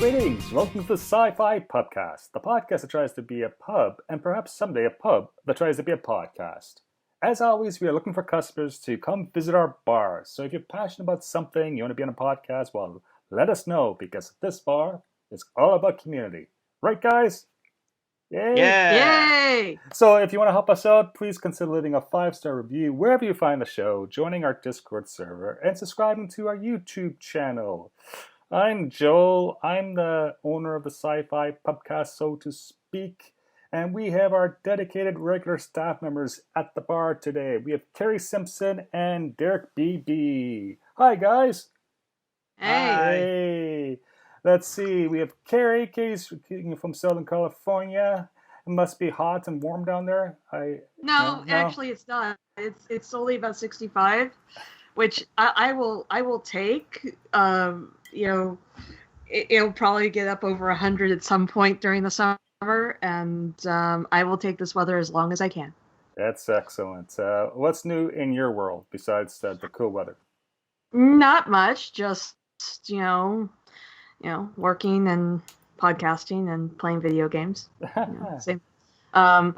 Greetings! Welcome to the SciFi Pubcast, the podcast that tries to be a pub, and perhaps someday a pub that tries to be a podcast. As always, we are looking for customers to come visit our bar. So if you're passionate about something, you want to be on a podcast, well, let us know, because this bar is all about community. Right, guys? Yay! Yeah. Yay! So if you want to help us out, please consider leaving a 5-star review wherever you find the show, joining our Discord server, and subscribing to our YouTube channel. I'm Joel. I'm the owner of the SciFi Pubcast, so to speak. And we have our dedicated regular staff members at the bar today. We have Carrie Simpson and Derek BB. Hi, guys. Hey. Hey. Let's see. We have Carrie. Carrie's from Southern California. It must be hot and warm down there. No, actually, it's not. It's only about 65, which I will take. It'll probably get up over 100 at some point during the summer, and I will take this weather as long as I can. That's excellent. What's new in your world besides the cool weather? Not much, just working and podcasting and playing video games. Same. My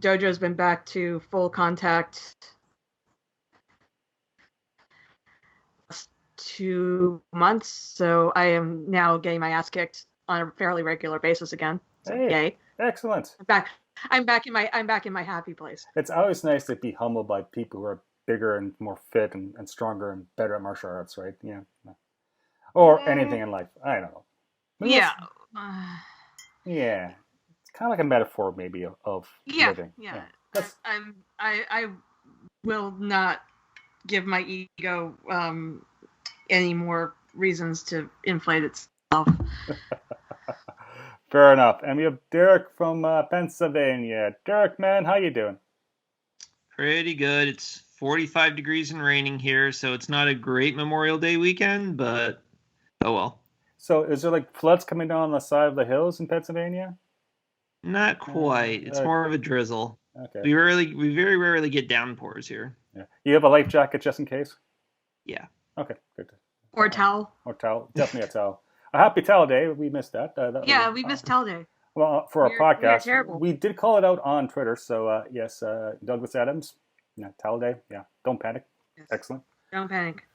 dojo's been back to full contact 2 months, so I am now getting my ass kicked on a fairly regular basis again. So, hey, yay! Excellent. I'm back in my happy place. It's always nice to be humbled by people who are bigger and more fit and stronger and better at martial arts, right? Yeah. Or anything in life. I don't know. Yeah. Yeah. It's kind of like a metaphor, maybe, of living. Yeah. I will not give my ego any more reasons to inflate itself. Fair enough. And we have Derek from Pennsylvania. Derek, man, how you doing? Pretty good. It's 45 degrees and raining here, so it's not a great Memorial Day weekend, but oh well. So is there like floods coming down on the side of the hills in Pennsylvania? Not quite. It's more of a drizzle. Okay. We very rarely get downpours here. Yeah. You have a life jacket just in case? Yeah. Okay, good. Or towel. Or towel. Definitely a towel. A happy towel day. We missed that. We missed towel day. Well, for our podcast, terrible. We did call it out on Twitter. So yes, Douglas Adams, towel day. Yeah, don't panic. Yes. Excellent. Don't panic.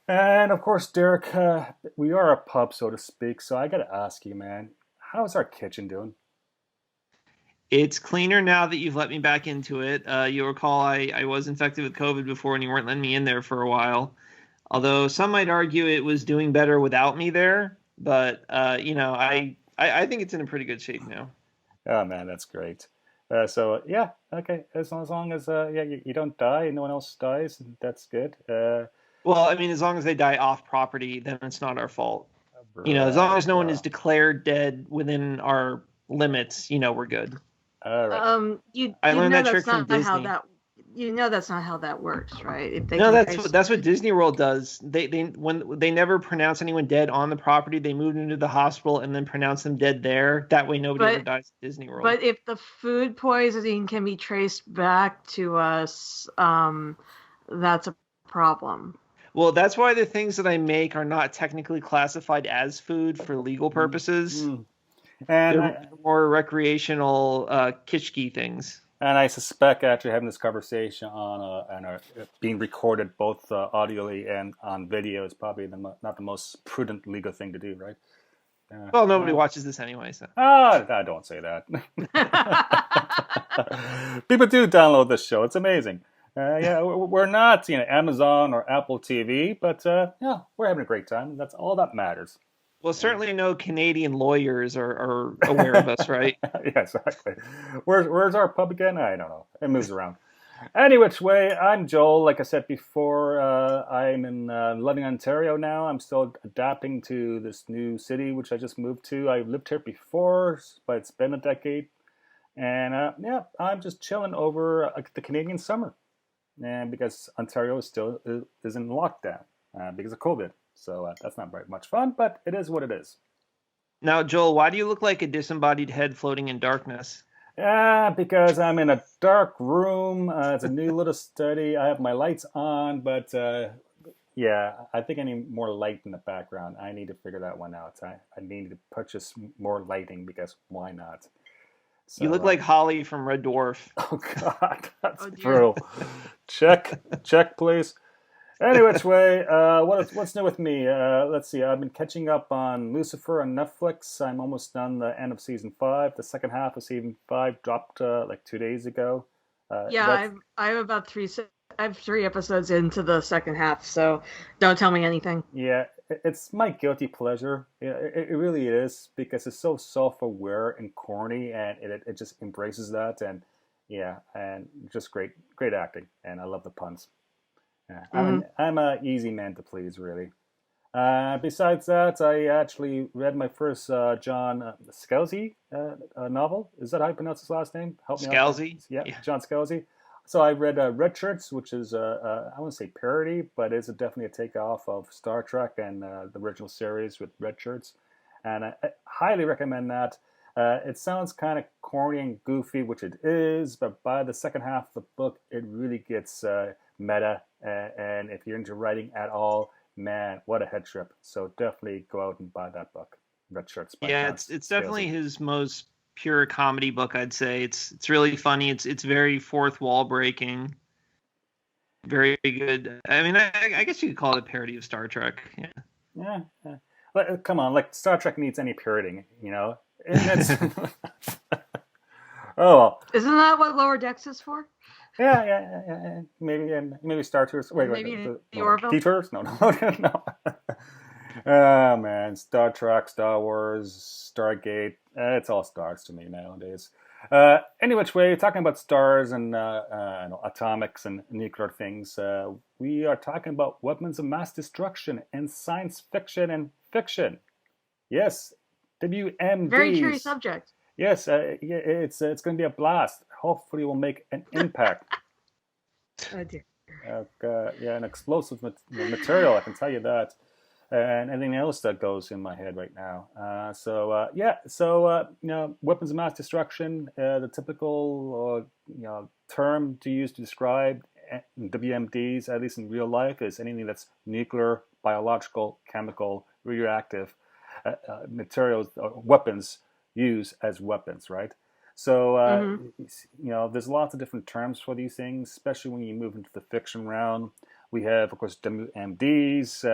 And of course, Derek, we are a pub, so to speak. So I got to ask you, man, how's our kitchen doing? It's cleaner now that you've let me back into it. You'll recall I was infected with COVID before and you weren't letting me in there for a while. Although some might argue it was doing better without me there. But, I think it's in a pretty good shape now. Oh, man, that's great. So, yeah, okay. As long as you don't die and no one else dies, that's good. Well, I mean, as long as they die off property, then it's not our fault. As long as no one is declared dead within our limits, we're good. All right. I learned that trick from Disney. That's not how that works, right? That's what Disney World does. When they never pronounce anyone dead on the property, they move them to the hospital and then pronounce them dead there. That way, nobody ever dies at Disney World. But if the food poisoning can be traced back to us, that's a problem. Well, that's why the things that I make are not technically classified as food for legal purposes. Mm-hmm. And they're more recreational kitschy things. And I suspect actually having this conversation on being recorded both audioly and on video is probably not the most prudent legal thing to do, right? Well, nobody watches this anyway, so. I don't say that. People do download this show. It's amazing. We're not Amazon or Apple TV, but we're having a great time. That's all that matters. Well, certainly no Canadian lawyers are aware of us, right? Yeah, exactly. Where's our pub again? I don't know. It moves around. Any which way, I'm Joel. Like I said before, I'm in London, Ontario now. I'm still adapting to this new city, which I just moved to. I lived here before, but it's been a decade. And I'm just chilling over the Canadian summer. And because Ontario still is in lockdown because of COVID. So that's not very much fun, but it is what it is. Now, Joel, why do you look like a disembodied head floating in darkness? Because I'm in a dark room. It's a new little study. I have my lights on, but Yeah, I think I need more light in the background. I need to figure that one out. I need to purchase more lighting because why not? You look So, like Holly from Red Dwarf. oh God, that's Oh dear. brutal. Check, please. Anyway, which way? What's new with me? Let's see. I've been catching up on Lucifer on Netflix. I'm almost done the end of season 5. The second half of season 5 dropped like 2 days ago. Yeah, That's I'm about I have 3 episodes into the second half, so don't tell me anything. Yeah, it's my guilty pleasure. Yeah, it really is because it's so self-aware and corny, and it just embraces that, and yeah, and just great acting, and I love the puns. Yeah, Hmm. I'm a easy man to please, really. Besides that, I actually read my first John Scalzi novel. Is that how you pronounce his last name? Help me out there. Scalzi? Yeah, Yeah. John Scalzi. So I read Red Shirts, which is I wouldn't say parody, but it's definitely a takeoff of Star Trek and the original series with Red Shirts, and I highly recommend that. It sounds kind of corny and goofy, which it is, but by the second half of the book, it really gets meta. And if you're into writing at all, man, what a head trip. So definitely go out and buy that book, Red Shirts by Yeah, John it's definitely Scalzi. his most pure comedy book, I'd say. It's really funny. It's very fourth wall breaking. Very good. I mean, I guess you could call it a parody of Star Trek. Yeah. Come on, like Star Trek needs any parodying, you know? And it's, oh, well. Isn't that what Lower Decks is for? Yeah. Maybe Star Tours. Wait, Maybe the no, Orville? Detours? No. No. Oh man, Star Trek, Star Wars, Stargate. It's all stars to me nowadays. Any which way, talking about stars and atomics and nuclear things, we are talking about weapons of mass destruction in science fiction and fiction. Yes, Very curious WMDs. subject. Yes, yeah, it's going to be a blast. Hopefully, we'll make an impact. Oh dear. Yeah, an explosive material. I can tell you that, and anything else that goes in my head right now. Weapons of mass destruction. The typical term to use to describe WMDs, at least in real life, is anything that's nuclear, biological, chemical, radioactive materials, weapons used as weapons, right? So, Hmm. there's lots of different terms for these things, especially when you move into the fiction realm. We have, of course, WMDs,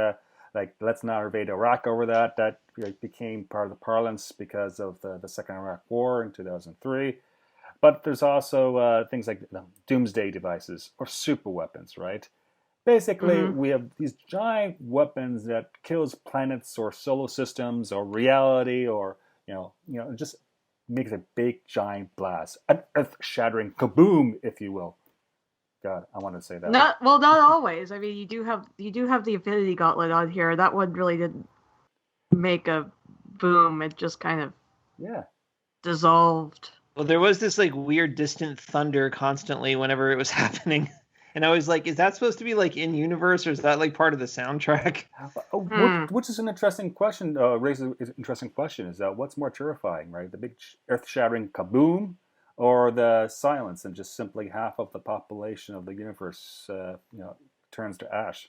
like let's not invade Iraq over that. That became part of the parlance because of the Second Iraq War in 2003. But there's also things like Doomsday Devices or super weapons, right? Basically, Hmm. we have these giant weapons that kills planets or solar systems or reality or just makes a big giant blast, an earth-shattering kaboom, if you will. God, I want to say that. Not always. I mean, you do have the Infinity Gauntlet on here. That one really didn't make a boom. It just kind of Yeah, dissolved. Well, there was this like weird distant thunder constantly whenever it was happening. And I was like, is that supposed to be like in universe or is that like part of the soundtrack? Hmm. which is an interesting question. Raises an interesting question: is that what's more terrifying, right? The big earth-shattering kaboom, or the silence and just simply half of the population of the universe, turns to ash?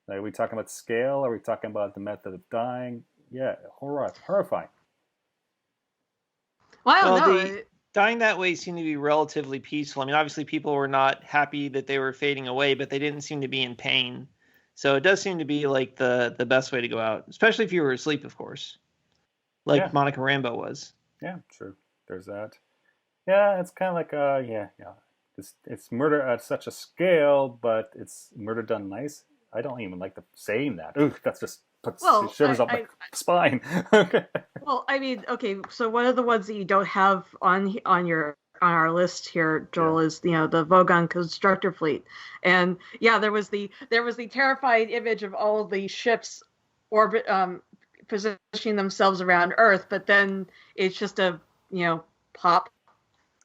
Like, are we talking about scale? Are we talking about the method of dying? Yeah, horrifying. Well, I Well, don't the know. dying that way seemed to be relatively peaceful. I mean, obviously people were not happy that they were fading away, but they didn't seem to be in pain. So it does seem to be like the best way to go out, especially if you were asleep, of course, like Yeah, Monica Rambeau was. yeah, true. There's that. Yeah, it's kind of like yeah. It's murder at such a scale, but it's murder done nice. I don't even like the saying that. Ooh, that's just puts Well, shivers up my spine. Okay. well, I mean, okay. So one of the ones that you don't have on our list here, Yeah. Joel, is the Vogon constructor fleet, and yeah, there was the terrifying image of all of the ships orbit positioning themselves around Earth, but then it's just a pop,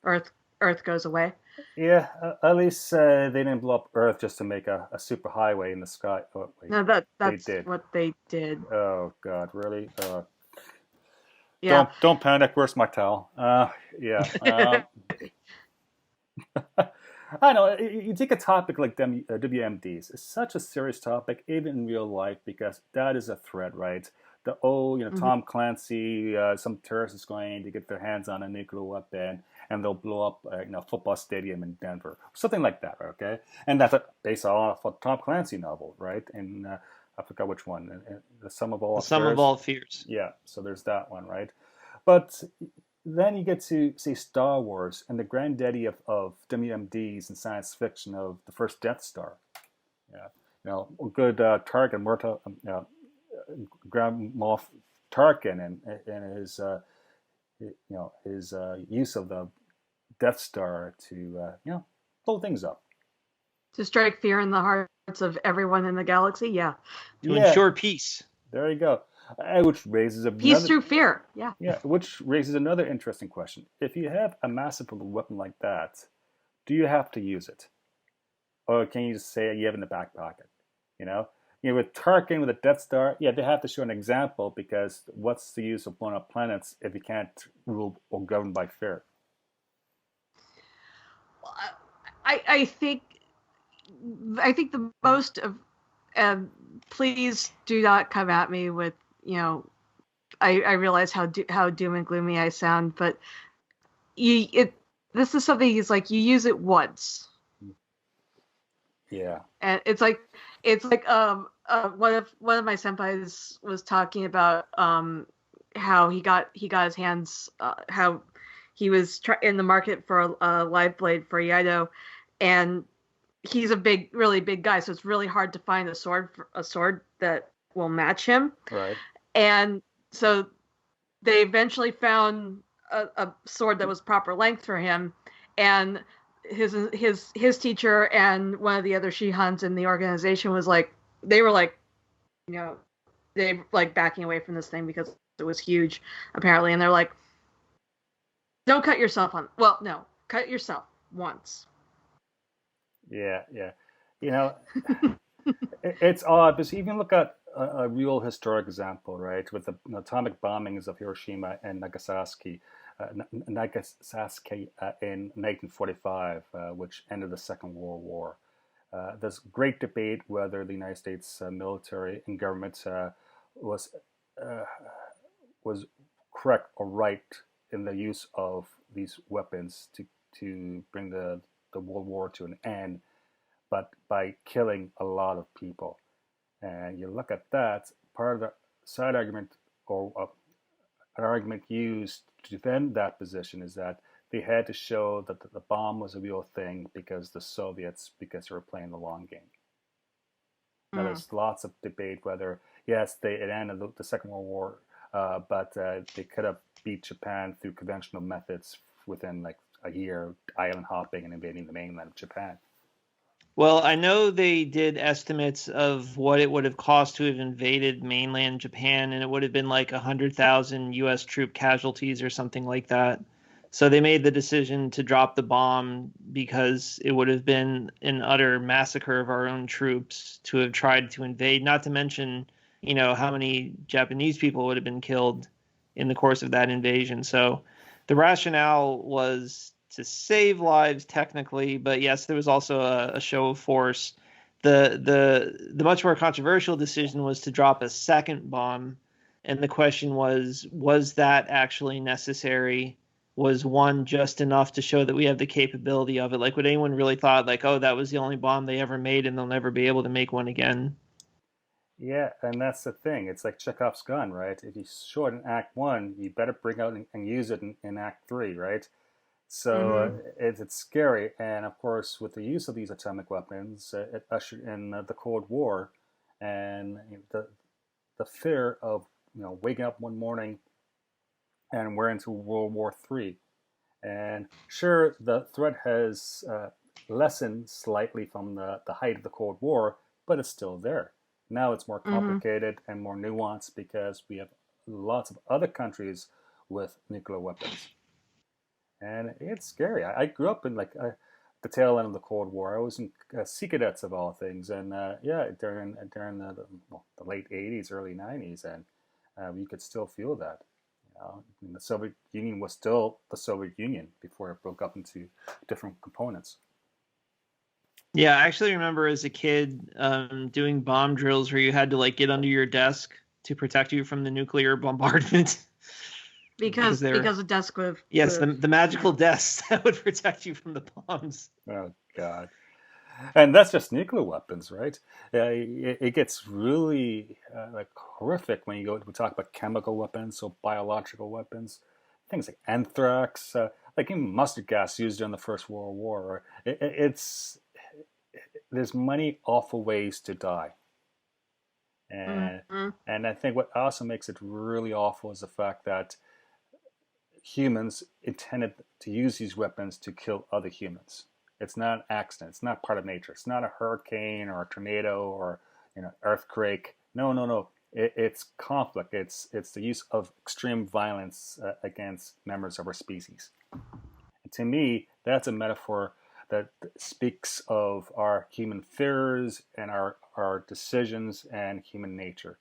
Earth Earth goes away. Yeah, at least they didn't blow up Earth just to make a super highway in the sky. Oh, wait, No, they that's did. what they did. Oh God, really? Yeah. Don't panic. Where's my towel? Yeah. I know you take a topic like WMDs. It's such a serious topic, even in real life, because that is a threat, right? Hmm. Tom Clancy, some terrorist is going to get their hands on a nuclear weapon, and they'll blow up, a football stadium in Denver, something like that, okay? And that's based on a Tom Clancy novel, right? And I forgot which one, The Sum of All The Our sum of Fears. all fears. Yeah, so there's that one, right? But then you get to say Star Wars and the granddaddy of WMDs and science fiction of the first Death Star. Yeah, good Tarkin, Grand Moff Tarkin, and his use of the Death Star to blow things up. To strike fear in the hearts of everyone in the galaxy. Yeah. To Yeah, ensure peace. there you go. Which raises Peace another through fear. Yeah. Yeah, which raises another interesting question. If you have a massive weapon like that, do you have to use it? Or can you just say you have it in the back pocket? You know? With Tarkin, with the Death Star, yeah, they have to show an example because what's the use of blowing up planets if you can't rule or govern by fear? I think the most of please do not come at me with I realize how doom and gloomy I sound, but this is something is like you use it once, Yeah. and it's like one of my senpais was talking about how he got his hands how he was in the market for a live blade for Yaido, and he's a really big guy, so it's really hard to find a sword that will match him. Right. And so they eventually found a sword that was proper length for him, and his teacher and one of the other Shihans in the organization was like, they were like, you know, they like backing away from this thing because it was huge apparently, and they're like, don't cut yourself on. Well, no, cut yourself once. Yeah, yeah. You know, it's odd because you can look at a real historic example, right, with the atomic bombings of Hiroshima and Nagasaki in 1945, which ended the Second World War. There's great debate whether the United States military and government was uh, was correct or right in the use of these weapons to bring the World War to an end, but by killing a lot of people. And you look at that, part of the side argument or an argument used to defend that position is that they had to show that the bomb was a real thing because they were playing the long game. Now, Mm. there's lots of debate whether, yes, it ended the Second World War, but they could have beat Japan through conventional methods within like a year, island hopping and invading the mainland of Japan. Well, I know they did estimates of what it would have cost to have invaded mainland Japan, and it would have been like 100,000 U.S. troop casualties or something like that. So they made the decision to drop the bomb because it would have been an utter massacre of our own troops to have tried to invade, not to mention, how many Japanese people would have been killed in the course of that invasion. So the rationale was to save lives technically, but yes, there was also a show of force. The much more controversial decision was to drop a second bomb, and the question was that actually necessary? Was one just enough to show that we have the capability of it? Like, would anyone really thought like, oh, that was the only bomb they ever made and they'll never be able to make one again? Yeah, and that's the thing. It's like Chekhov's gun, right? If you show it in Act One, you better bring out and use it in Act Three, right? So Mm-hmm. it's scary, and of course, with the use of these atomic weapons, it ushered in the Cold War, and the fear of waking up one morning and we're into World War III. And sure, the threat has lessened slightly from the height of the Cold War, but it's still there. Now it's more Mm-hmm. complicated and more nuanced because we have lots of other countries with nuclear weapons. And it's scary. I grew up in the tail end of the Cold War. I was in Sea Cadets of all things, and yeah, during the late '80s, early '90s, and you could still feel that. The Soviet Union was still the Soviet Union before it broke up into different components. Yeah, I actually remember as a kid doing bomb drills where you had to like get under your desk to protect you from the nuclear bombardment. Because a desk with yes, the magical desks that would protect you from the bombs. Oh God. And that's just nuclear weapons, right? It gets really like horrific when we talk about chemical weapons, so biological weapons, things like anthrax, like even mustard gas used during the First World War. There's many awful ways to die, and mm-hmm. and I think what also makes it really awful is the fact that humans intended to use these weapons to kill other humans. It's not an accident. It's not part of nature. It's not a hurricane or a tornado or earthquake. No, no, no. It's conflict. It's the use of extreme violence against members of our species. And to me, that's a metaphor that speaks of our human fears and our decisions and human nature.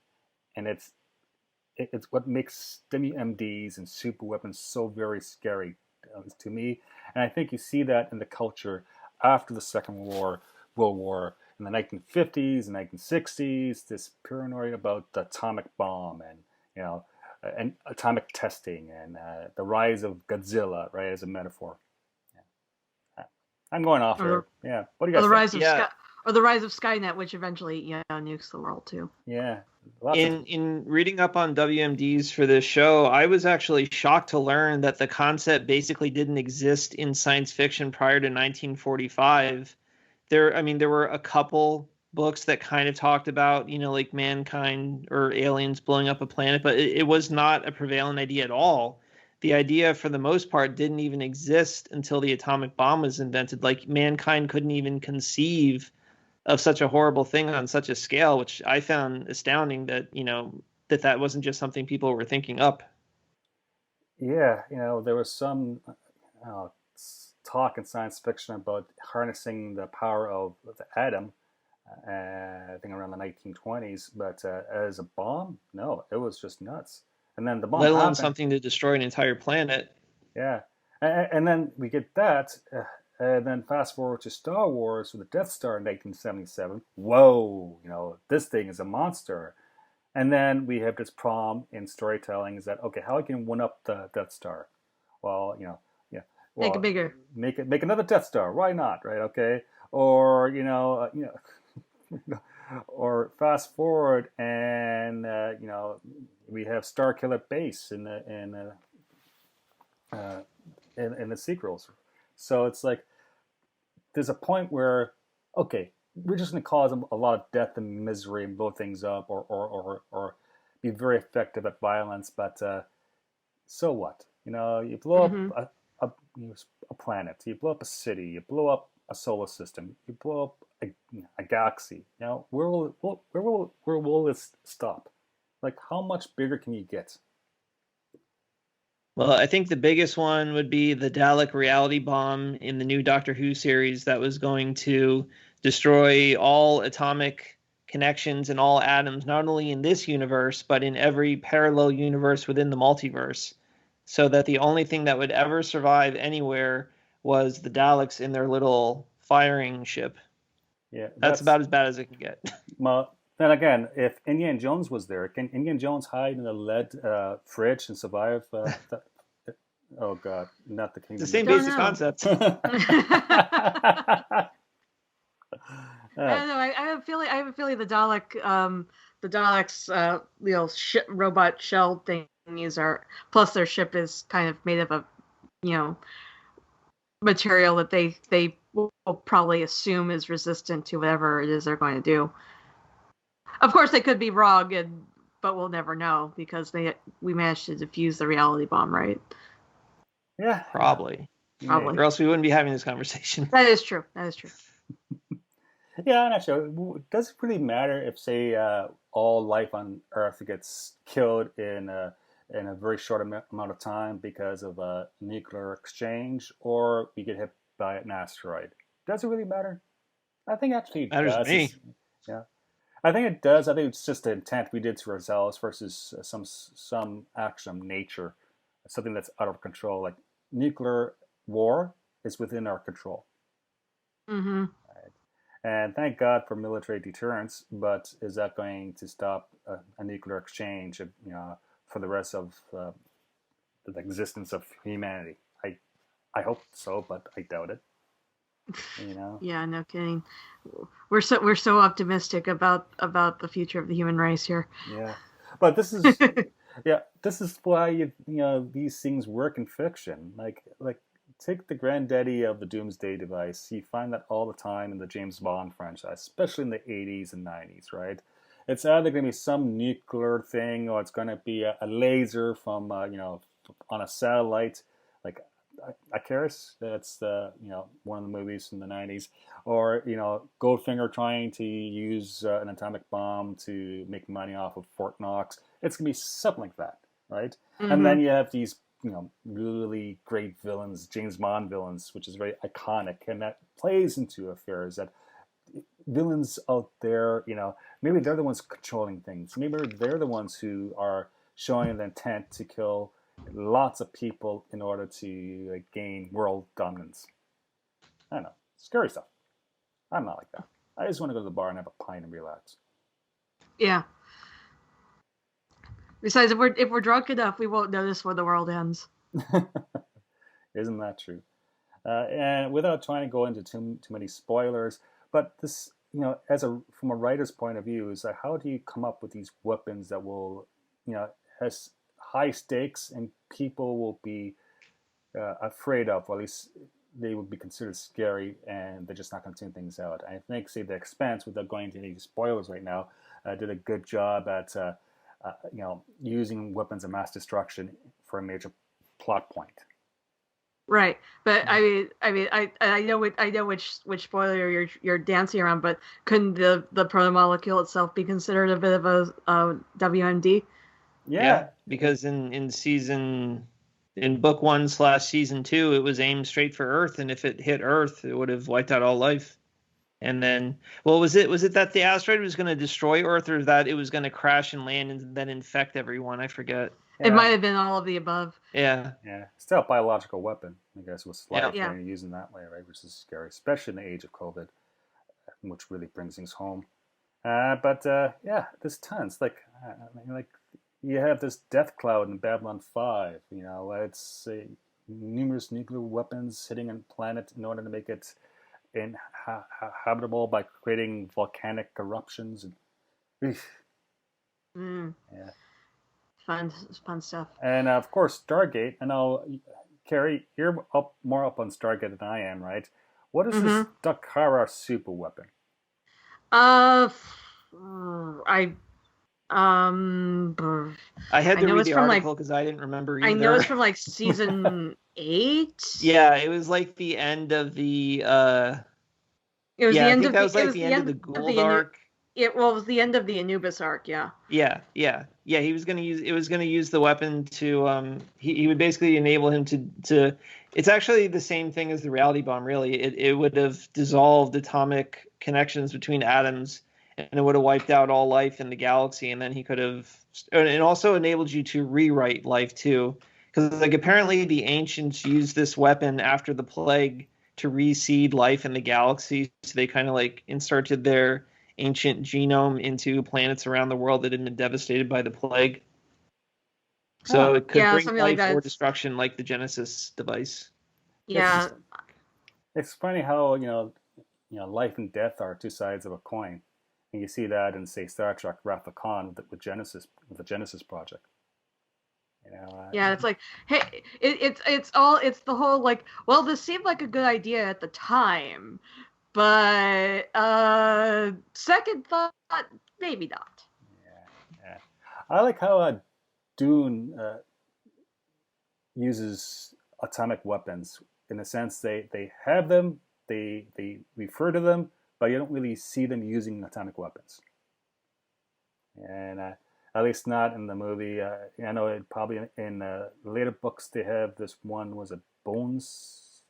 And it's what makes WMDs and super weapons so very scary to me. And I think you see that in the culture after the World War, in the 1950s and 1960s, this paranoia about the atomic bomb and atomic testing and the rise of Godzilla, right, as a metaphor. Yeah. I'm going off here. Yeah. What do you guys think? Or the rise of Skynet, which eventually nukes the world too. Yeah. In reading up on WMDs for this show, I was actually shocked to learn that the concept basically didn't exist in science fiction prior to 1945. There were a couple books that kind of talked about, like mankind or aliens blowing up a planet, but it was not a prevalent idea at all. The idea, for the most part, didn't even exist until the atomic bomb was invented. Like, mankind couldn't even conceive of such a horrible thing on such a scale, which I found astounding that, that wasn't just something people were thinking up. Yeah, there was some talk in science fiction about harnessing the power of the atom, I think around the 1920s, but as a bomb, no, it was just nuts. And then the bomb let alone happened. Something to destroy an entire planet. Yeah, and then we get that, and then fast forward to Star Wars with the Death Star in 1977. Whoa, this thing is a monster. And then we have this problem in storytelling: is that okay? How can you one up the Death Star? Well, make it bigger. Make another Death Star. Why not? Right? Okay. Or or fast forward and we have Star Killer Base in the sequels. So it's like there's a point where okay, we're just going to cause a lot of death and misery and blow things up, or be very effective at violence. But so what? You blow up a planet, you blow up a city, you blow up a solar system, you blow up a galaxy. Where will this stop? Like, how much bigger can you get? Well, I think the biggest one would be the Dalek reality bomb in the new Doctor Who series that was going to destroy all atomic connections and all atoms, not only in this universe, but in every parallel universe within the multiverse. So that the only thing that would ever survive anywhere was the Daleks in their little firing ship. Yeah, that's about as bad as it can get. Well, then again, if Indiana Jones was there, can Indiana Jones hide in a lead fridge and survive? Oh God, not the Kingdom. It's the same basic concept. I don't know. I have a feeling the Daleks, robot shell thingies are. Plus, their ship is kind of made of a, material that they will probably assume is resistant to whatever it is they're going to do. Of course, they could be wrong, but we'll never know because we managed to defuse the reality bomb, right? Yeah, probably. Or else we wouldn't be having this conversation. That is true. Yeah, I'm not sure. Does it really matter if, say, all life on Earth gets killed in a very short amount of time because of a nuclear exchange, or we get hit by an asteroid? Does it really matter? I think actually it matters does. To me. Yeah, I think it does. I think it's just the intent we did to ourselves versus some action of nature, something that's out of control. Like nuclear war is within our control. Mm-hmm. Right. And thank God for military deterrence, but is that going to stop a nuclear exchange, for the rest of the existence of humanity? I hope so, but I doubt it. You know? Yeah, no kidding. We're so optimistic about the future of the human race here. Yeah, but this is why these things work in fiction. Like take the granddaddy of the Doomsday Device. You find that all the time in the James Bond franchise, especially in the 80s and 90s, right? It's either going to be some nuclear thing, or it's going to be a laser from on a satellite, like Icarus. That's one of the movies from the 90s, or Goldfinger trying to use an atomic bomb to make money off of Fort Knox. It's gonna be something like that, right? And then you have these really great villains, James Bond villains, which is very iconic, and that plays into affairs that villains out there, maybe they're the ones controlling things. Maybe they're the ones who are showing the intent to kill lots of people in order to gain world dominance. I don't know. Scary stuff. I'm not like that. I just want to go to the bar and have a pint and relax. Yeah. Besides, if we're drunk enough, we won't notice when the world ends. Isn't that true? And without trying to go into too many spoilers, but this, from a writer's point of view, is how do you come up with these weapons that will, has high stakes and people will be afraid of, or at least they would be considered scary, and they're just not going to tune things out. I think, say, The Expanse, without going into any spoilers right now, did a good job at using weapons of mass destruction for a major plot point. Right, but I know which spoiler you're dancing around, but couldn't the protomolecule itself be considered a bit of a WMD? Yeah, because in book 1/season 2, it was aimed straight for Earth, and if it hit Earth, it would have wiped out all life. And then, was it that the asteroid was going to destroy Earth, or that it was going to crash and land and then infect everyone? I forget. Yeah. It might have been all of the above. Yeah. Yeah. Still a biological weapon, I guess, was using that way, right? Which is scary, especially in the age of COVID, which really brings things home. But there's tons. Like you have this death cloud in Babylon 5. It's numerous nuclear weapons hitting a planet in order to make it habitable by creating volcanic eruptions. Yeah. Fun stuff. And of course, Stargate. And Carrie, you're more up on Stargate than I am, right? What is this Dakara super weapon? I had to read the article because I didn't remember either. I know it's from season 8. Yeah, it was the end of the. It was the end of the end of the Gould arc. It was the end of the Anubis arc. Yeah. Yeah. He was gonna use the weapon to he would basically enable him to. It's actually the same thing as the reality bomb. Really, it would have dissolved atomic connections between atoms, and it would have wiped out all life in the galaxy. And then he could have, and it also enabled you to rewrite life too, because apparently the ancients used this weapon after the plague to reseed life in the galaxy. So they kind of inserted their ancient genome into planets around the world that had been devastated by the plague. So it could bring life or destruction, like the Genesis device. Yeah. It's funny how life and death are two sides of a coin, and you see that in, say, Star Trek: Wrath of Khan with the Genesis project. It's hey, it's the whole this seemed like a good idea at the time, but second thought, maybe not. Yeah. I like how Dune uses atomic weapons. In a sense, they have them, they refer to them, but you don't really see them using atomic weapons. And at least not in the movie. I know it probably in later books they have this one, was it Bones?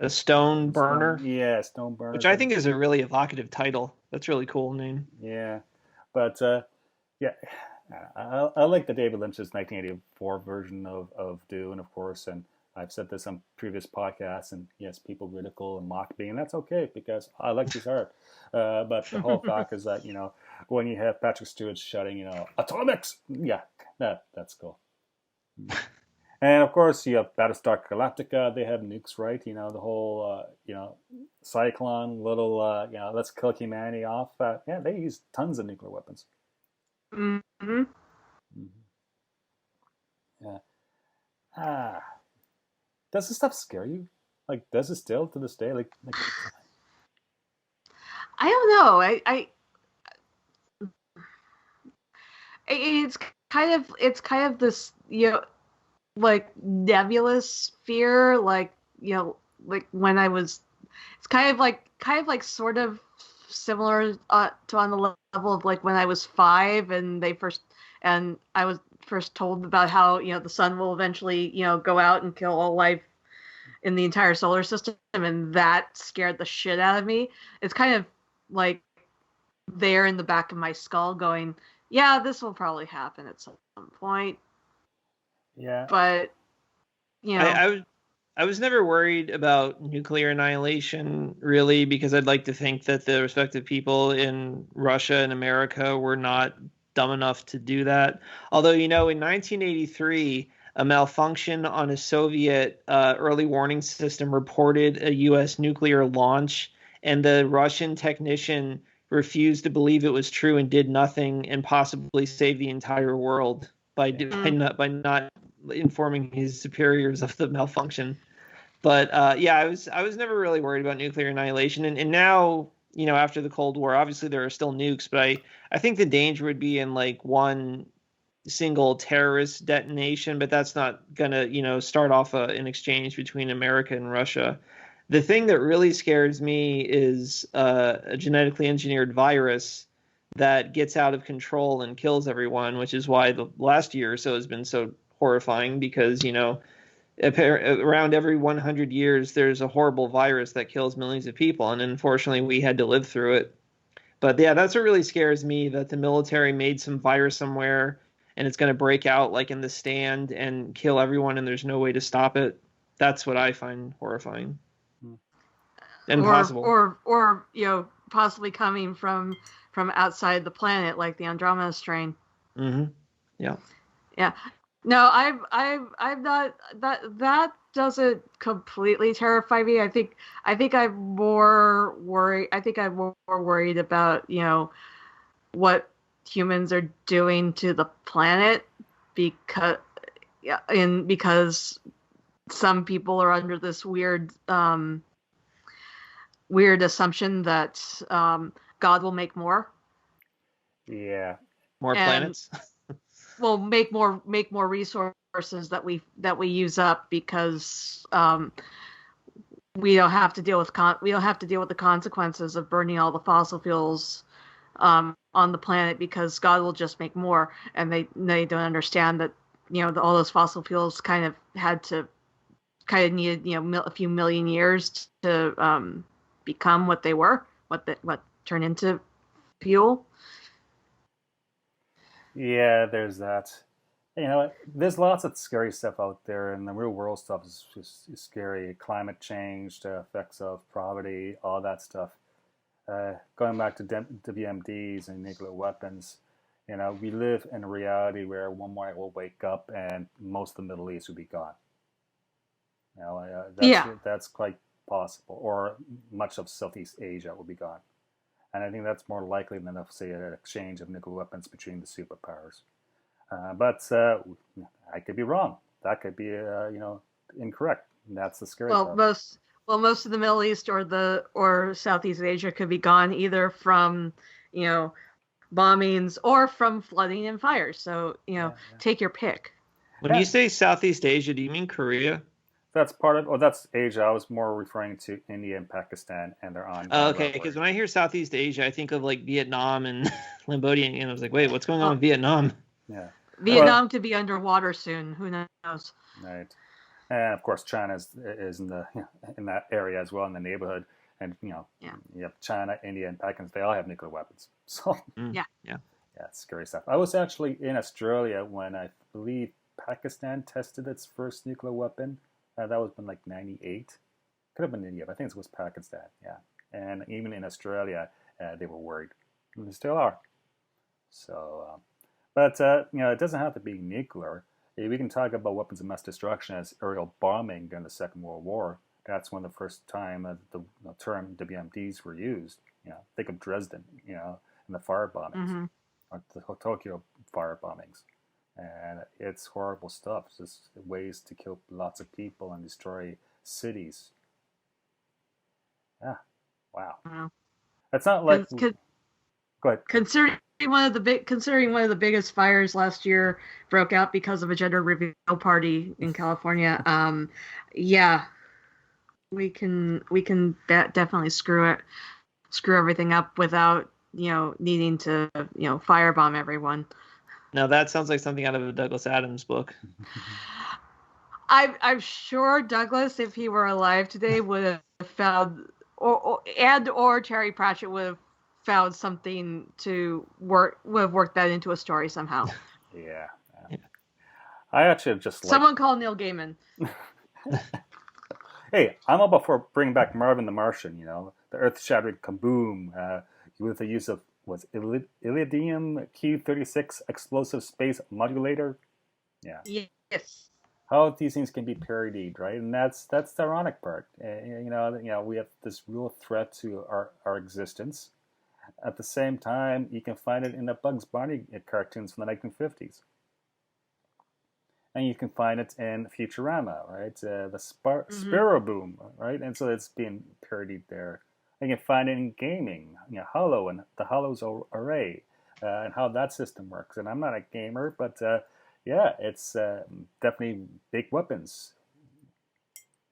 A stone burner? Yeah, stone burner. Which I think is a really evocative title. That's a really cool name. Yeah. But I like the David Lynch's 1984 version of Dune, of course, and I've said this on previous podcasts, and yes, people ridicule and mock me, and that's okay because I like his art. But the whole fact is that when you have Patrick Stewart shouting, atomics, yeah, that's cool. And of course, you have Battlestar Galactica. They have nukes, right? The whole, cyclone, little, let's kill humanity off. Yeah, they use tons of nuclear weapons. Hmm. Mm-hmm. Yeah. Does this stuff scare you? Like, does it still to this day? Like I don't know. It's kind of this, like nebulous fear, like, like when I was, it's kind of like sort of similar to on the level of like when I was 5 and I was first told about how the sun will eventually go out and kill all life in the entire solar system, and that scared the shit out of me. It's kind of like there in the back of my skull going, yeah, this will probably happen at some point. Yeah. But I was never worried about nuclear annihilation, really, because I'd like to think that the respective people in Russia and America were not dumb enough to do that. Although, in 1983, a malfunction on a Soviet early warning system reported a U.S. nuclear launch, and the Russian technician refused to believe it was true and did nothing and possibly saved the entire world by not informing his superiors of the malfunction. But I was never really worried about nuclear annihilation. And now, after the Cold War, obviously there are still nukes, but I think the danger would be in like one single terrorist detonation, but that's not going to, start off an exchange between America and Russia. The thing that really scares me is a genetically engineered virus that gets out of control and kills everyone, which is why the last year or so has been so horrifying because, around every 100 years, there's a horrible virus that kills millions of people. And unfortunately, we had to live through it. But yeah, that's what really scares me, that the military made some virus somewhere and it's going to break out like in The Stand and kill everyone and there's no way to stop it. That's what I find horrifying. And possible. Or possibly coming from outside the planet, like the Andromeda strain. Mm-hmm. Yeah. Yeah. No, I'm not, that doesn't completely terrify me. I think I'm more worried. I think I'm more worried about what humans are doing to the planet because some people are under this weird assumption that God will make more. Yeah. More planets. Well, make more resources that we use up because we don't have to deal with the consequences of burning all the fossil fuels on the planet because God will just make more, and they don't understand that all those fossil fuels kind of needed a few million years to become what they were, what turned into fuel. Yeah, there's that. There's lots of scary stuff out there, and the real world stuff is just scary. Climate change, the effects of poverty, all that stuff. Going back to WMDs and nuclear weapons, we live in a reality where one morning we'll wake up and most of the Middle East will be gone. That's quite possible, or much of Southeast Asia will be gone. And I think that's more likely than, say, an exchange of nuclear weapons between the superpowers. But I could be wrong. That could be, incorrect. And that's the scary part. Most of the Middle East or Southeast Asia could be gone either from, bombings or from flooding and fires. So, take your pick. When you say Southeast Asia, do you mean Korea? That's part of, that's Asia. I was more referring to India and Pakistan and their ongoing okay, because when I hear Southeast Asia, I think of like Vietnam and Cambodia, and I was like, wait, what's going on with Vietnam? Yeah. Vietnam could be underwater soon. Who knows? Right. And of course, China is in the in that area as well, in the neighborhood. And you have China, India, and Pakistan. They all have nuclear weapons. So yeah, it's scary stuff. I was actually in Australia when I believe Pakistan tested its first nuclear weapon. That was in like 98. Could have been India, but I think it was Pakistan. Yeah. And even in Australia, they were worried. And they still are. So, but it doesn't have to be nuclear. We can talk about weapons of mass destruction as aerial bombing during the Second World War. That's when the first time the term WMDs were used. Think of Dresden, and the fire bombings, or the Tokyo fire bombings. And it's horrible stuff. It's just ways to kill lots of people and destroy cities. Yeah, wow. It's not like. Go ahead. Considering one of the biggest fires last year broke out because of a gender reveal party in California. Yeah, we can definitely screw everything up without needing to firebomb everyone. Now that sounds like something out of a Douglas Adams book. I'm sure Douglas, if he were alive today, would have found, or Terry Pratchett would have found something would have worked that into a story somehow. Yeah. I actually just someone call Neil Gaiman. Hey, I'm all about for bringing back Marvin the Martian. The earth-shattering kaboom with the use of Iridium Q-36 explosive space modulator. Yeah. Yes. How these things can be parodied, right? And that's the ironic part. We have this real threat to our existence. At the same time, you can find it in the Bugs Bunny cartoons from the 1950s. And you can find it in Futurama, right? The Sparrow Boom, right? And so it's being parodied there. And you can find it in gaming, Hollow and the Hollow's Array, and how that system works. And I'm not a gamer, but it's definitely big weapons.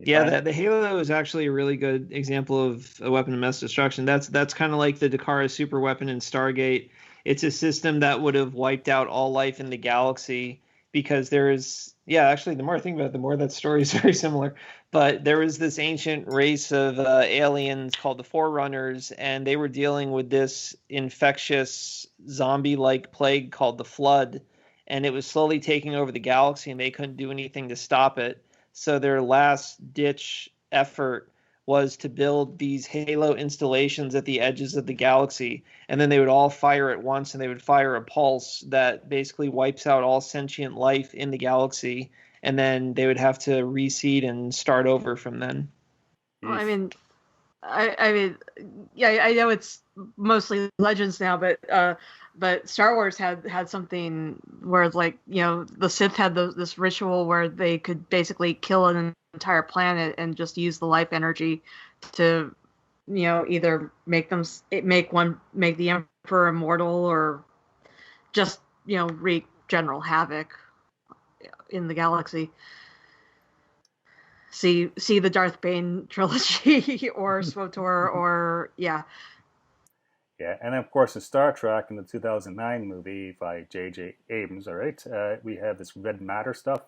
The Halo is actually a really good example of a weapon of mass destruction. That's kind of like the Dakara super weapon in Stargate. It's a system that would have wiped out all life in the galaxy because actually the more I think about it, the more that story is very similar. But there was this ancient race of aliens called the Forerunners, and they were dealing with this infectious zombie-like plague called the Flood, and it was slowly taking over the galaxy, and they couldn't do anything to stop it. So their last-ditch effort was to build these Halo installations at the edges of the galaxy, and then they would all fire at once, and they would fire a pulse that basically wipes out all sentient life in the galaxy, and then they would have to reseed and start over from then. Well, I mean, I know it's mostly legends now, but Star Wars had something where, like, the Sith had this ritual where they could basically kill an entire planet and just use the life energy to, either make the Emperor immortal or just, wreak general havoc in the galaxy. See the Darth Bane trilogy or SWTOR or Yeah, and of course in Star Trek in the 2009 movie by J.J. Abrams, all right, we have this red matter stuff,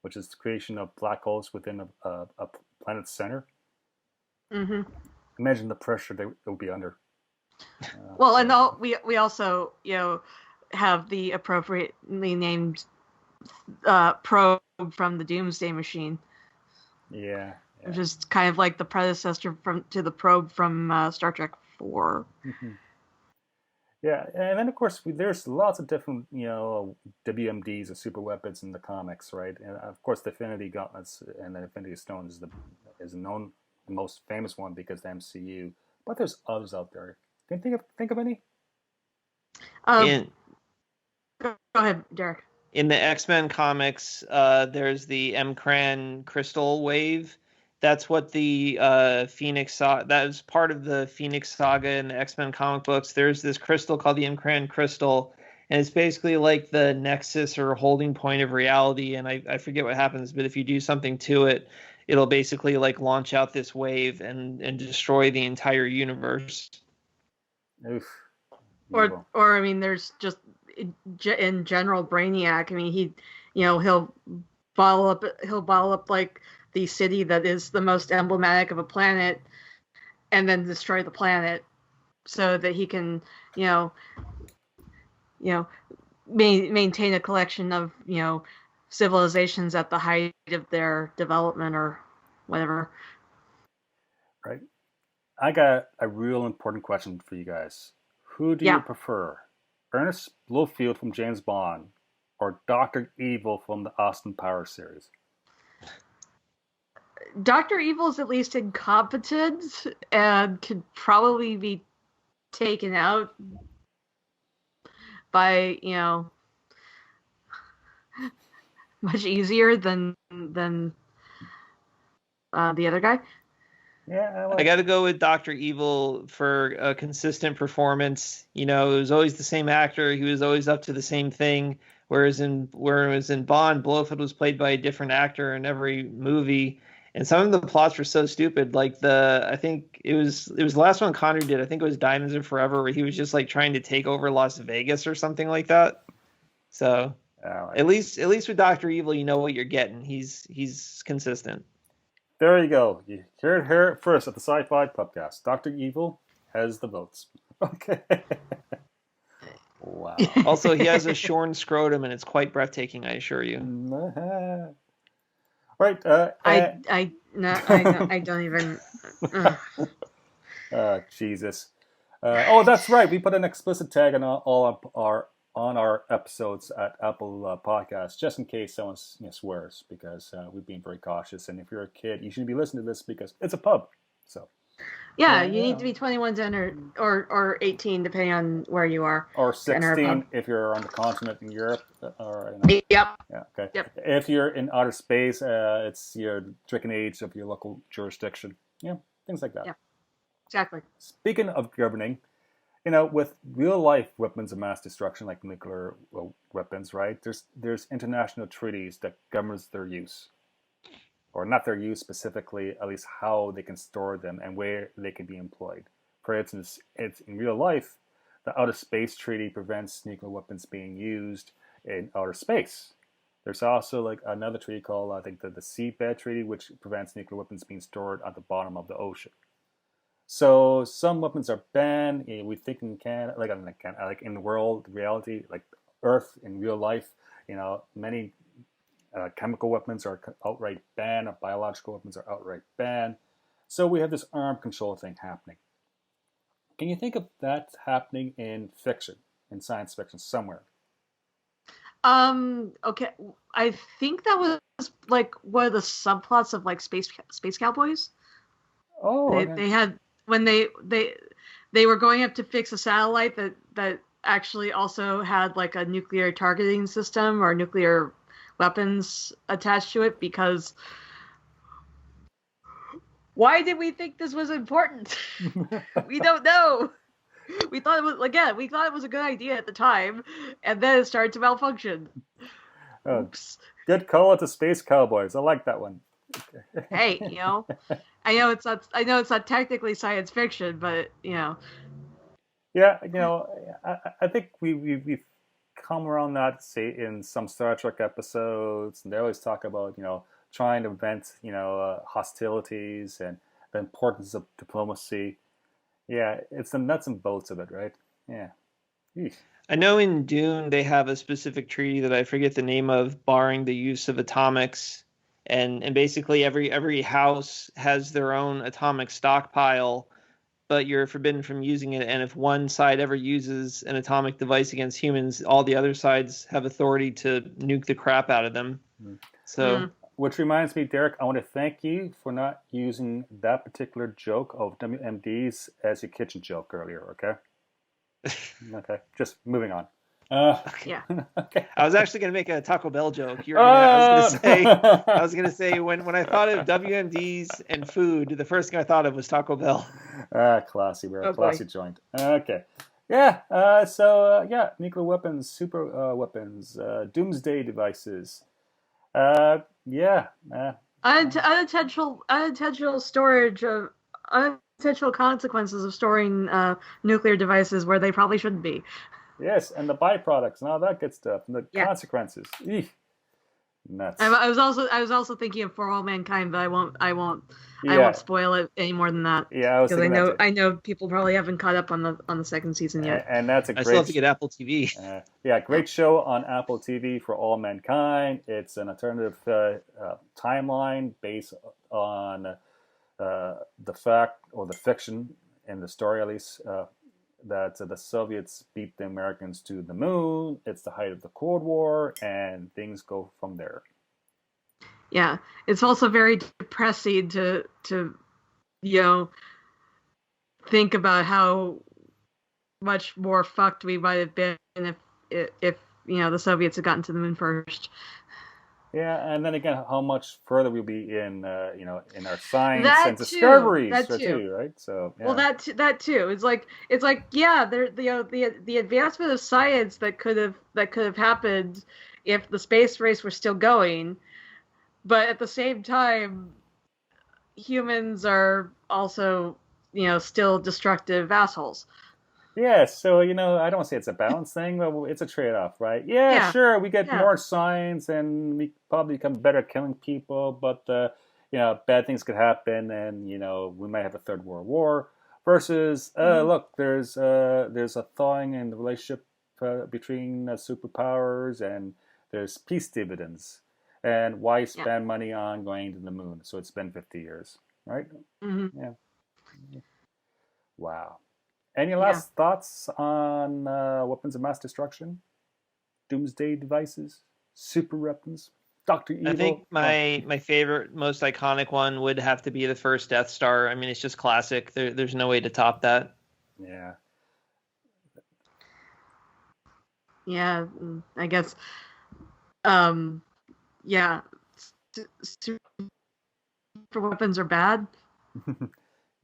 which is the creation of black holes within a planet's center. Mm-hmm. Imagine the pressure they will be under. Well, and we also have the appropriately named probe from the Doomsday Machine. Yeah. Which is kind of like the predecessor to the probe from Star Trek 4. Mm-hmm. Yeah, and then of course there's lots of different WMDs or super weapons in the comics, right? And of course the Infinity Gauntlets and the Infinity Stone is known the most famous one because the MCU, but there's others out there. Can you think of any? Go ahead, Derek. In the X-Men comics, there's the Emcran Crystal wave. That's what the Phoenix Saga, that is part of the Phoenix Saga in the X-Men comic books. There's this crystal called the Emcran Crystal, and it's basically like the nexus or holding point of reality. And I forget what happens, but if you do something to it, it'll basically like launch out this wave and destroy the entire universe. Oof. Or I mean, there's just in general Brainiac. I mean, he'll bottle up like the city that is the most emblematic of a planet and then destroy the planet so that he can maintain a collection of civilizations at the height of their development or whatever. Right. I got a real important question for you guys. Who do you prefer? Ernest Blofeld from James Bond or Dr. Evil from the Austin Powers series? Dr. Evil is at least incompetent and could probably be taken out by, much easier than the other guy. Yeah, I got to go with Dr. Evil for a consistent performance. It was always the same actor. He was always up to the same thing. Whereas in Bond, Blofeld was played by a different actor in every movie. And some of the plots were so stupid. Like I think it was the last one Connery did. I think it was Diamonds Are Forever, where he was just like trying to take over Las Vegas or something like that. So at least with Dr. Evil, you know what you're getting. He's consistent. There you go. You heard it first at the SciFi Pubcast. Dr. Evil has the votes. Okay. Wow. Also, he has a shorn scrotum, and it's quite breathtaking, I assure you. Right. I don't even. Jesus. That's right. We put an explicit tag on our episodes at Apple Podcasts, just in case someone swears, because we've been very cautious. And if you're a kid, you shouldn't be listening to this because it's a pub. So. Yeah, you need to be 21 or 18, depending on where you are. Or 16 if you're on the continent in Europe. Yep. Yeah. Okay. Yep. If you're in outer space, it's your drinking age of your local jurisdiction. Yeah, things like that. Yeah. Exactly. Speaking of governing, with real life weapons of mass destruction like nuclear weapons, right? There's international treaties that governs their use. Or not their use specifically, at least how they can store them and where they can be employed. For instance, it's in real life, the Outer Space Treaty prevents nuclear weapons being used in outer space. There's also like another treaty called, I think, the Seabed Treaty, which prevents nuclear weapons being stored at the bottom of the ocean. So some weapons are banned. We think in Canada, like in the world, reality, like Earth in real life, many chemical weapons are outright banned, or biological weapons are outright banned. So we have this armed control thing happening. Can you think of that happening in fiction, in science fiction somewhere? Okay. I think that was like one of the subplots of like Space Cowboys. Oh, they had when they were going up to fix a satellite that actually also had like a nuclear targeting system or nuclear weapons attached to it, because why did we think this was important? We don't know. We thought it was a good idea at the time, and then it started to malfunction. Oops. Good call at the Space Cowboys. I like that one. Hey, I know it's not technically science fiction, but Yeah, I think we've come around that, say, in some Star Trek episodes, and they always talk about trying to prevent hostilities and the importance of diplomacy. Yeah, it's the nuts and bolts of it, right? Yeah. Eesh. I know in Dune they have a specific treaty that I forget the name of, barring the use of atomics, and basically every house has their own atomic stockpile, but you're forbidden from using it. And if one side ever uses an atomic device against humans, all the other sides have authority to nuke the crap out of them. So, which reminds me, Derek, I want to thank you for not using that particular joke of WMDs as your kitchen joke earlier. Okay. Okay. Just moving on. Yeah. Okay. I was actually going to make a Taco Bell joke. I was going to say when I thought of WMDs and food, the first thing I thought of was Taco Bell. Classy. We're a classy joint. Okay. Yeah. Nuclear weapons, super weapons, doomsday devices. Unintentional storage of unintentional consequences of storing nuclear devices where they probably shouldn't be. Yes, and the byproducts and all that good stuff, and the consequences. Eesh. Nuts. I was also thinking of For All Mankind, but I won't Yeah, spoil it any more than that yeah, I was because thinking that too. I know people probably haven't caught up on the second season yet. And that's a I still have great, to get Apple TV. yeah, great show on Apple TV For All Mankind. It's an alternative timeline based on the fact or the fiction in the story, at least, that the Soviets beat the Americans to the moon. It's the height of the Cold War, and things go from there. Yeah, it's also very depressing to you know think about how much more fucked we might have been if the Soviets had gotten to the moon first. Yeah, and then again, how much further we'll be in, in our science and That too. discoveries That too. right? So yeah. Well, that too. It's like yeah, there the advancement of science that could have happened if the space race were still going, but at the same time, humans are also still destructive assholes. Yeah, so I don't want to say it's a balance thing, but it's a trade-off, right? Yeah, Yeah, sure, we get yeah. more science and we probably become better at killing people, but bad things could happen, and we might have a third world war. Versus, look, there's a thawing in the relationship between superpowers, and there's peace dividends. And why Yeah. spend money on going to the moon? So it's been 50 years, right? Mm-hmm. Yeah. Wow. Any Yeah. last thoughts on weapons of mass destruction, doomsday devices, super weapons, Dr. Evil? I think my favorite, most iconic one would have to be the first Death Star. I mean, it's just classic. There's no way to top that. Yeah. Yeah, I guess. Yeah, super weapons are bad.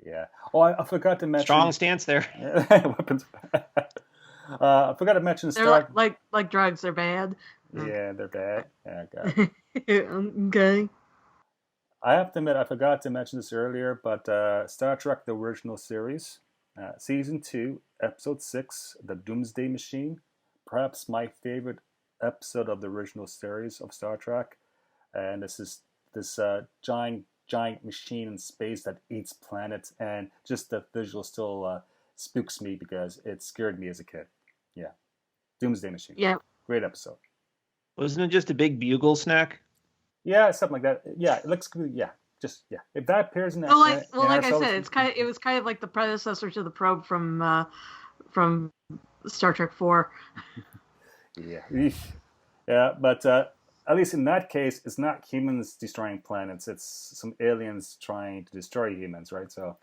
Yeah. Oh, I forgot to mention Strong stance there. weapons. I forgot to mention They're like drugs. They're bad. Yeah, they're bad. Yeah, God. Okay. I have to admit, I forgot to mention this earlier, but Star Trek: The Original Series, Season 2, Episode 6, The Doomsday Machine, perhaps my favorite episode of the original series of Star Trek. And this is this giant machine in space that eats planets, and just the visual still spooks me because it scared me as a kid. Yeah, Doomsday Machine. Yeah. Great episode. Wasn't it just a big bugle snack? Yeah, something like that. Yeah, it looks good. Yeah, just yeah. If that appears in that, Well, like I solar said, it was kind of like the predecessor to the probe from Star Trek 4. Yeah, yeah, but at least in that case, it's not humans destroying planets; it's some aliens trying to destroy humans, right? So,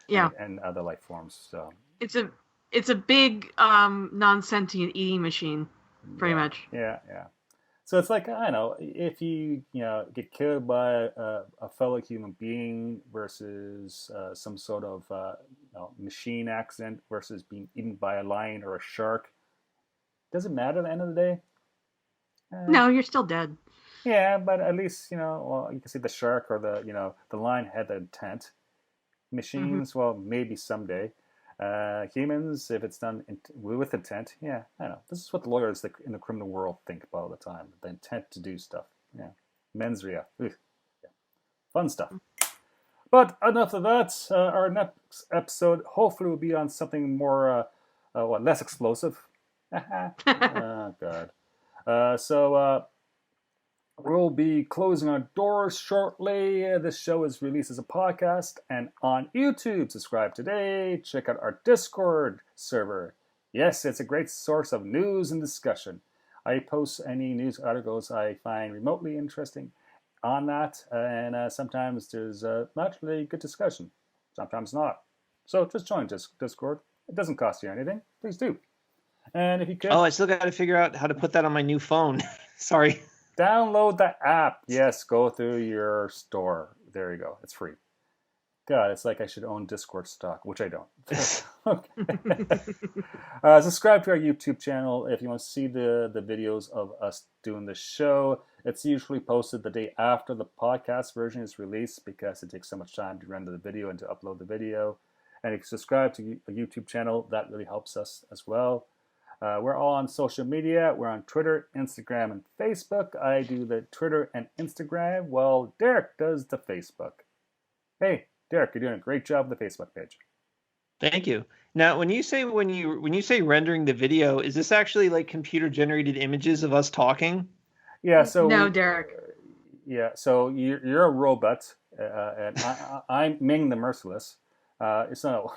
Yeah, and other life forms. So it's a big non-sentient eating machine, pretty much. Yeah, yeah. So it's like, I don't know, if you get killed by a fellow human being versus some sort of machine accident versus being eaten by a lion or a shark, does it matter at the end of the day? No, you're still dead. Yeah, but at least well, you can see the shark or the lion had the intent. Machines, well, maybe someday. Humans, if it's done with intent, yeah, I don't know. This is what lawyers in the criminal world think about all the time: the intent to do stuff. Yeah, mens rea. Yeah. Fun stuff. But enough of that. Our next episode hopefully will be on something more, less explosive. Oh God. So we'll be closing our doors shortly. This show is released as a podcast and on YouTube. Subscribe today. Check out our Discord server. Yes, it's a great source of news and discussion. I post any news articles I find remotely interesting on that, and sometimes there's naturally good discussion. Sometimes not. So just join Discord. It doesn't cost you anything. Please do. And if you could... Oh, I still got to figure out how to put that on my new phone. Sorry. Download the app. Yes, go through your store. There you go. It's free. God, it's like I should own Discord stock, which I don't. Subscribe to our YouTube channel if you want to see the videos of us doing the show. It's usually posted the day after the podcast version is released because it takes so much time to render the video and to upload the video. And if you subscribe to a YouTube channel, that really helps us as well. We're all on social media. We're on Twitter, Instagram, and Facebook. I do the Twitter and Instagram, while Derek does the Facebook. Hey, Derek, you're doing a great job with the Facebook page. Thank you. Now, when you say rendering the video, is this actually like computer generated images of us talking? Yeah. So no, Derek. Yeah. So you're a robot, and I'm Ming the Merciless. So.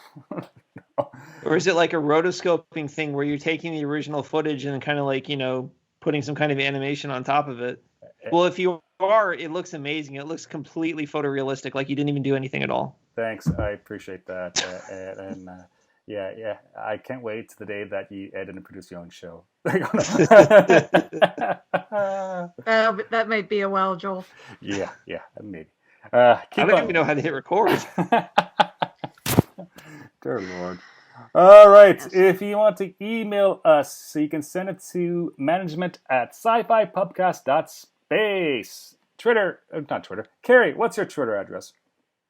Or is it like a rotoscoping thing where you're taking the original footage and kind of like, putting some kind of animation on top of it? Well, if you are, it looks amazing. It looks completely photorealistic, like you didn't even do anything at all. Thanks. I appreciate that. Yeah, I can't wait to the day that you edit and produce your own show. That might be a while, Joel. Yeah, maybe. I don't even know how to hit record. Dear Lord. All right. Yes. If you want to email us, so you can send it to management@scifipubcast.space. Not Twitter. Carrie, what's your Twitter address?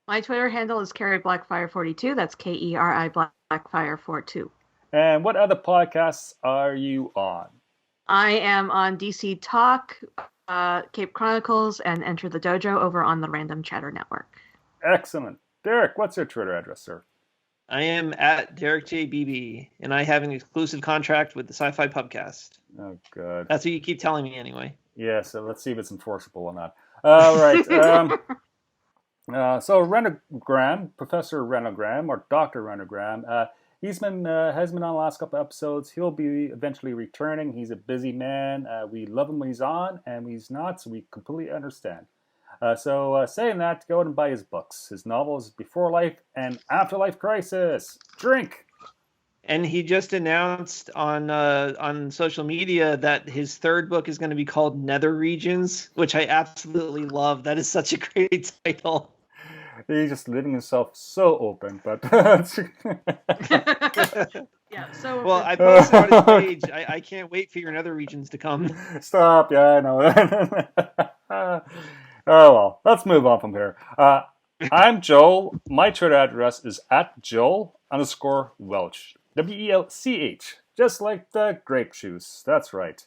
My Twitter handle is Carrie Blackfire42. That's KERI Blackfire42. And what other podcasts are you on? I am on DC Talk, Cape Chronicles, and Enter the Dojo over on the Random Chatter Network. Excellent. Derek, what's your Twitter address, sir? I am at DerekJBB, and I have an exclusive contract with the SciFi Pubcast. Oh, good. That's what you keep telling me anyway. Yeah, so let's see if it's enforceable or not. All right. So Renogram, Professor Renogram, or Dr. Renogram, has been on the last couple of episodes. He'll be eventually returning. He's a busy man. We love him when he's on, and when he's not, so we completely understand. So saying that, go ahead and buy his books. His novels, Before Life and Afterlife Crisis. Drink! And he just announced on social media that his third book is going to be called Nether Regions, which I absolutely love. That is such a great title. He's just letting himself so open, but yeah. So well, I posted on his page. I can't wait for your Nether Regions to come. Stop! Yeah, I know. Oh well, let's move on from here. I'm Joel. My Twitter address is @Joel_Welch. WELCH. Just like the grape juice. That's right.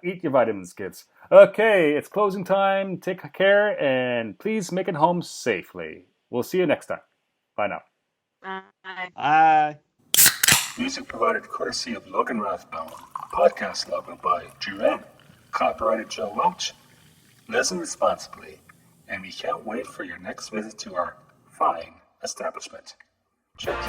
Eat your vitamins, kids. Okay, it's closing time. Take care, and please make it home safely. We'll see you next time. Bye now. Bye. Bye. Music provided courtesy of Logan Rathbone. Podcast logo by Duran. Copyrighted Joe Welch. Listen responsibly, and we can't wait for your next visit to our fine establishment. Cheers.